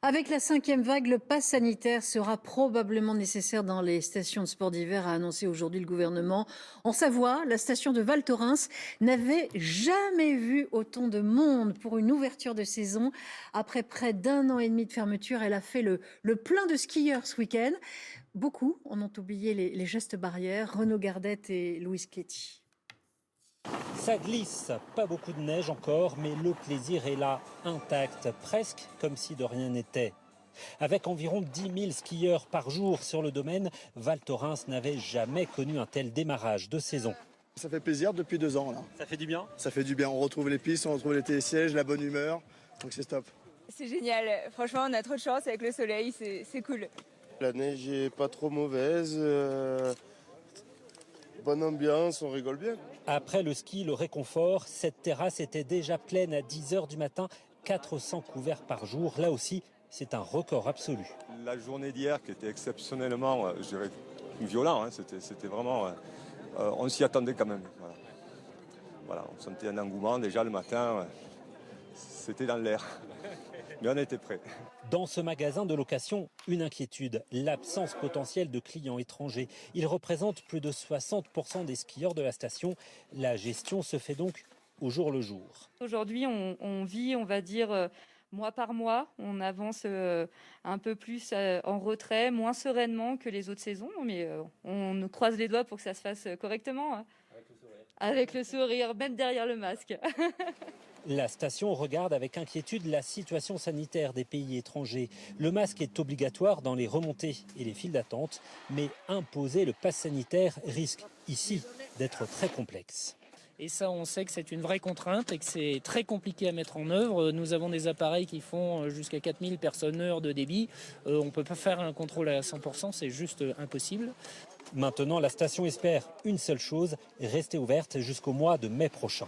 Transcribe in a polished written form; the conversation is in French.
Avec la 5e vague, le pass sanitaire sera probablement nécessaire dans les stations de sport d'hiver, a annoncé aujourd'hui le gouvernement. En Savoie, la station de Val Thorens n'avait jamais vu autant de monde pour une ouverture de saison. Après près d'1 an et demi de fermeture, elle a fait le plein de skieurs ce week-end. Beaucoup en ont oublié les gestes barrières. Renaud Gardette et Louise Cléty. Ça glisse, pas beaucoup de neige encore, mais le plaisir est là, intact, presque comme si de rien n'était. Avec environ 10 000 skieurs par jour sur le domaine, Val Thorens n'avait jamais connu un tel démarrage de saison. Ça fait plaisir depuis 2 ans là. Ça fait du bien? Ça fait du bien, on retrouve les pistes, on retrouve les télésièges, la bonne humeur, donc c'est top. C'est génial, franchement on a trop de chance avec le soleil, c'est cool. La neige est pas trop mauvaise, bonne ambiance, on rigole bien. Après le ski, le réconfort, cette terrasse était déjà pleine à 10 h du matin, 400 couverts par jour. Là aussi, c'est un record absolu. La journée d'hier qui était exceptionnellement, je dirais, violent, hein, c'était vraiment, on s'y attendait quand même. Voilà, on sentait un engouement déjà le matin, c'était dans l'air, mais on était prêts. Dans ce magasin de location, une inquiétude, l'absence potentielle de clients étrangers. Ils représentent plus de 60% des skieurs de la station. La gestion se fait donc au jour le jour. Aujourd'hui, on vit, on va dire, mois par mois. On avance un peu plus en retrait, moins sereinement que les autres saisons, mais on nous croise les doigts pour que ça se fasse correctement. Hein. Avec le sourire, même derrière le masque. La station regarde avec inquiétude la situation sanitaire des pays étrangers. Le masque est obligatoire dans les remontées et les files d'attente, mais imposer le pass sanitaire risque ici d'être très complexe. Et ça, on sait que c'est une vraie contrainte et que c'est très compliqué à mettre en œuvre. Nous avons des appareils qui font jusqu'à 4000 personnes-heure de débit. On ne peut pas faire un contrôle à 100%, c'est juste impossible. Maintenant, la station espère une seule chose, rester ouverte jusqu'au mois de mai prochain.